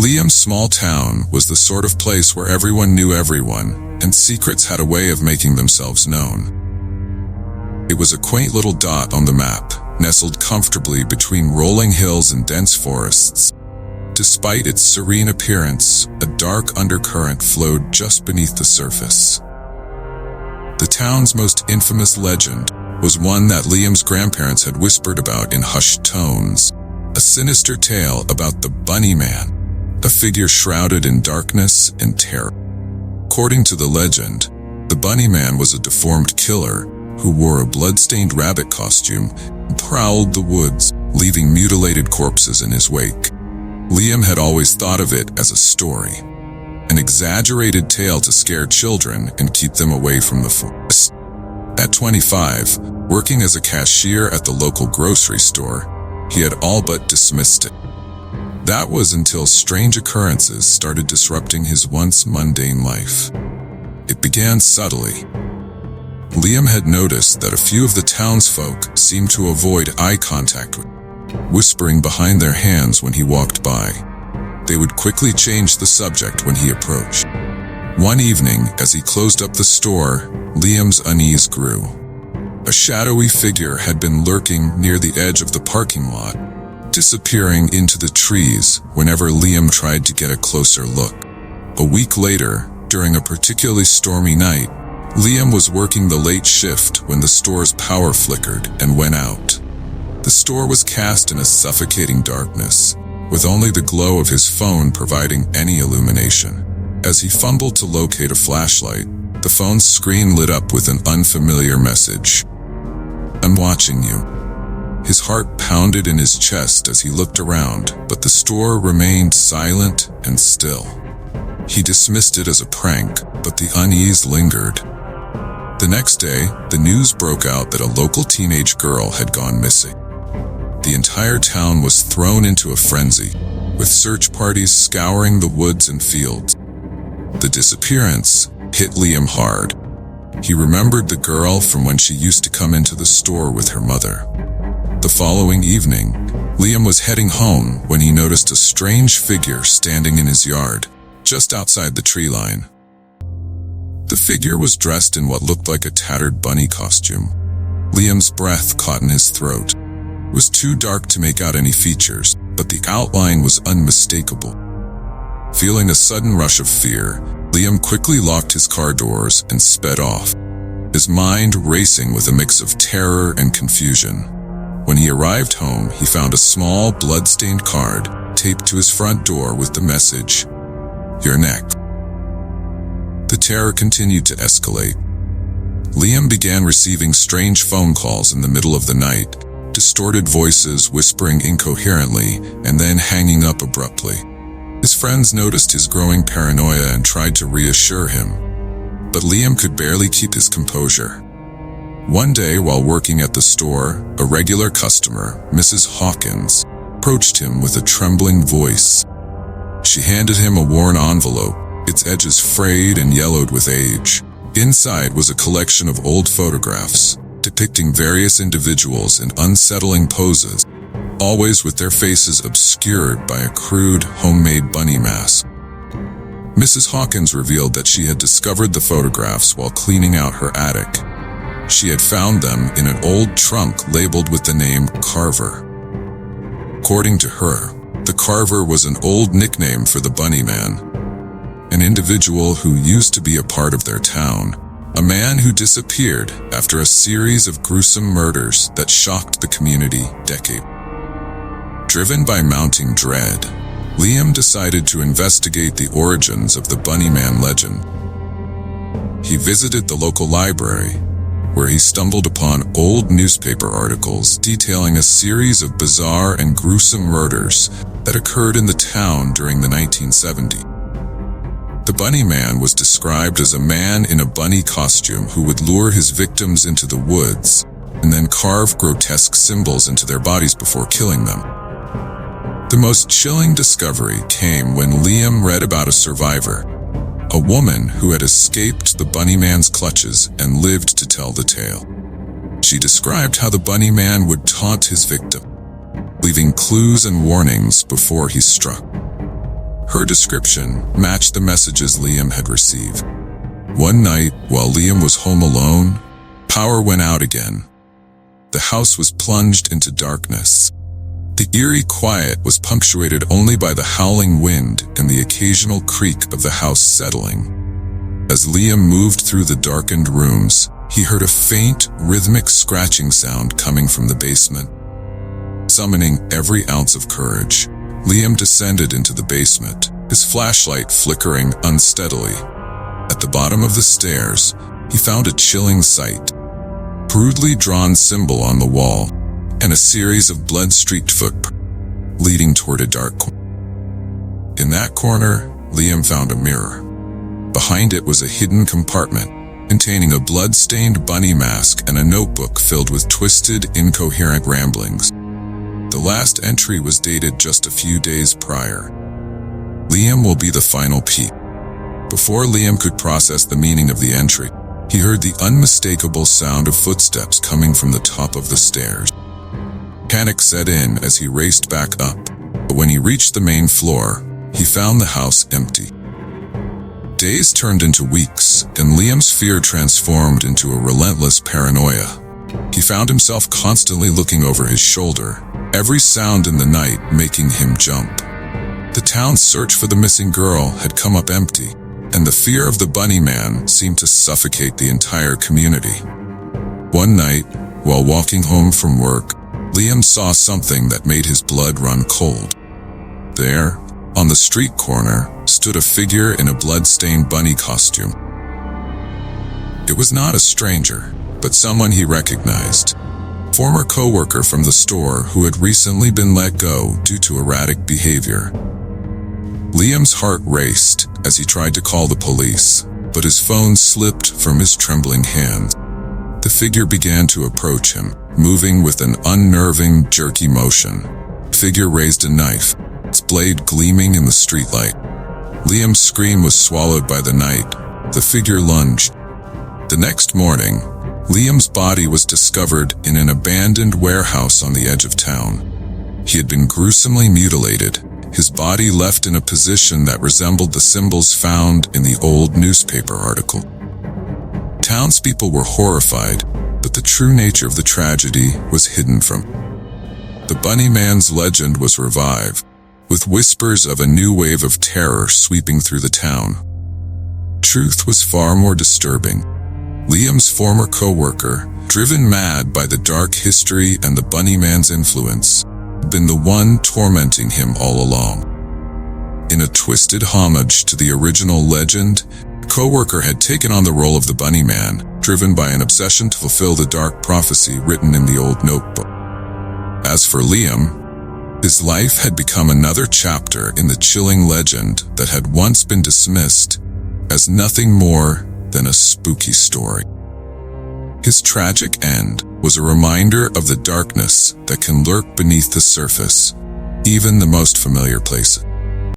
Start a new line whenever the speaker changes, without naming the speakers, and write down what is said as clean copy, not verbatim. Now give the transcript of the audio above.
Liam's small town was the sort of place where everyone knew everyone, and secrets had a way of making themselves known. It was a quaint little dot on the map, nestled comfortably between rolling hills and dense forests. Despite its serene appearance, a dark undercurrent flowed just beneath the surface. The town's most infamous legend was one that Liam's grandparents had whispered about in hushed tones, a sinister tale about the Bunny Man, a figure shrouded in darkness and terror. According to the legend, the Bunny Man was a deformed killer who wore a bloodstained rabbit costume and prowled the woods, leaving mutilated corpses in his wake. Liam had always thought of it as a story, an exaggerated tale to scare children and keep them away from the forest. At 25, working as a cashier at the local grocery store, he had all but dismissed it. That was until strange occurrences started disrupting his once mundane life. It began subtly. Liam had noticed that a few of the townsfolk seemed to avoid eye contact with him, whispering behind their hands when he walked by. They would quickly change the subject when he approached. One evening, as he closed up the store, Liam's unease grew. A shadowy figure had been lurking near the edge of the parking lot, disappearing into the trees whenever Liam tried to get a closer look. A week later, during a particularly stormy night, Liam was working the late shift when the store's power flickered and went out. The store was cast in a suffocating darkness, with only the glow of his phone providing any illumination. As he fumbled to locate a flashlight, the phone's screen lit up with an unfamiliar message. "I'm watching you." His heart pounded in his chest as he looked around, but the store remained silent and still. He dismissed it as a prank, but the unease lingered. The next day, the news broke out that a local teenage girl had gone missing. The entire town was thrown into a frenzy, with search parties scouring the woods and fields. The disappearance hit Liam hard. He remembered the girl from when she used to come into the store with her mother. The following evening, Liam was heading home when he noticed a strange figure standing in his yard, just outside the tree line. The figure was dressed in what looked like a tattered bunny costume. Liam's breath caught in his throat. It was too dark to make out any features, but the outline was unmistakable. Feeling a sudden rush of fear, Liam quickly locked his car doors and sped off, his mind racing with a mix of terror and confusion. When he arrived home, he found a small, blood-stained card taped to his front door with the message, "You're next." The terror continued to escalate. Liam began receiving strange phone calls in the middle of the night, distorted voices whispering incoherently and then hanging up abruptly. His friends noticed his growing paranoia and tried to reassure him, but Liam could barely keep his composure. One day, while working at the store, a regular customer, Mrs. Hawkins, approached him with a trembling voice. She handed him a worn envelope, its edges frayed and yellowed with age. Inside was a collection of old photographs, depicting various individuals in unsettling poses, always with their faces obscured by a crude, homemade bunny mask. Mrs. Hawkins revealed that she had discovered the photographs while cleaning out her attic. She had found them in an old trunk labeled with the name Carver. According to her, the Carver was an old nickname for the Bunny Man, an individual who used to be a part of their town, a man who disappeared after a series of gruesome murders that shocked the community decades. Driven by mounting dread, Liam decided to investigate the origins of the Bunny Man legend. He visited the local library, where he stumbled upon old newspaper articles detailing a series of bizarre and gruesome murders that occurred in the town during the 1970s. The Bunny Man was described as a man in a bunny costume who would lure his victims into the woods and then carve grotesque symbols into their bodies before killing them. The most chilling discovery came when Liam read about a survivor, a woman who had escaped the Bunny Man's clutches and lived to tell the tale. She described how the Bunny Man would taunt his victim, leaving clues and warnings before he struck. Her description matched the messages Liam had received. One night, while Liam was home alone, power went out again. The house was plunged into darkness. The eerie quiet was punctuated only by the howling wind and the occasional creak of the house settling. As Liam moved through the darkened rooms, he heard a faint, rhythmic scratching sound coming from the basement. Summoning every ounce of courage, Liam descended into the basement, his flashlight flickering unsteadily. At the bottom of the stairs, he found a chilling sight. Crudely drawn symbol on the wall, and a series of blood-streaked footprints leading toward a dark corner. In that corner, Liam found a mirror. Behind it was a hidden compartment, containing a blood-stained bunny mask and a notebook filled with twisted, incoherent ramblings. The last entry was dated just a few days prior. Liam will be the final piece. Before Liam could process the meaning of the entry, he heard the unmistakable sound of footsteps coming from the top of the stairs. Panic set in as he raced back up, but when he reached the main floor, he found the house empty. Days turned into weeks, and Liam's fear transformed into a relentless paranoia. He found himself constantly looking over his shoulder, every sound in the night making him jump. The town's search for the missing girl had come up empty, and the fear of the bunny man seemed to suffocate the entire community. One night, while walking home from work, Liam saw something that made his blood run cold. There, on the street corner, stood a figure in a blood-stained bunny costume. It was not a stranger, but someone he recognized. Former co-worker from the store who had recently been let go due to erratic behavior. Liam's heart raced as he tried to call the police, but his phone slipped from his trembling hand. The figure began to approach him, moving with an unnerving, jerky motion. The figure raised a knife, its blade gleaming in the streetlight. Liam's scream was swallowed by the night. The figure lunged. The next morning, Liam's body was discovered in an abandoned warehouse on the edge of town. He had been gruesomely mutilated, his body left in a position that resembled the symbols found in the old newspaper article. Townspeople were horrified, but the true nature of the tragedy was hidden from them. The Bunny Man's legend was revived, with whispers of a new wave of terror sweeping through the town. Truth was far more disturbing. Liam's former co-worker, driven mad by the dark history and the Bunny Man's influence, had been the one tormenting him all along. In a twisted homage to the original legend, the co-worker had taken on the role of the Bunny Man, driven by an obsession to fulfill the dark prophecy written in the old notebook. As for Liam, his life had become another chapter in the chilling legend that had once been dismissed as nothing more than a spooky story. His tragic end was a reminder of the darkness that can lurk beneath the surface, even the most familiar places.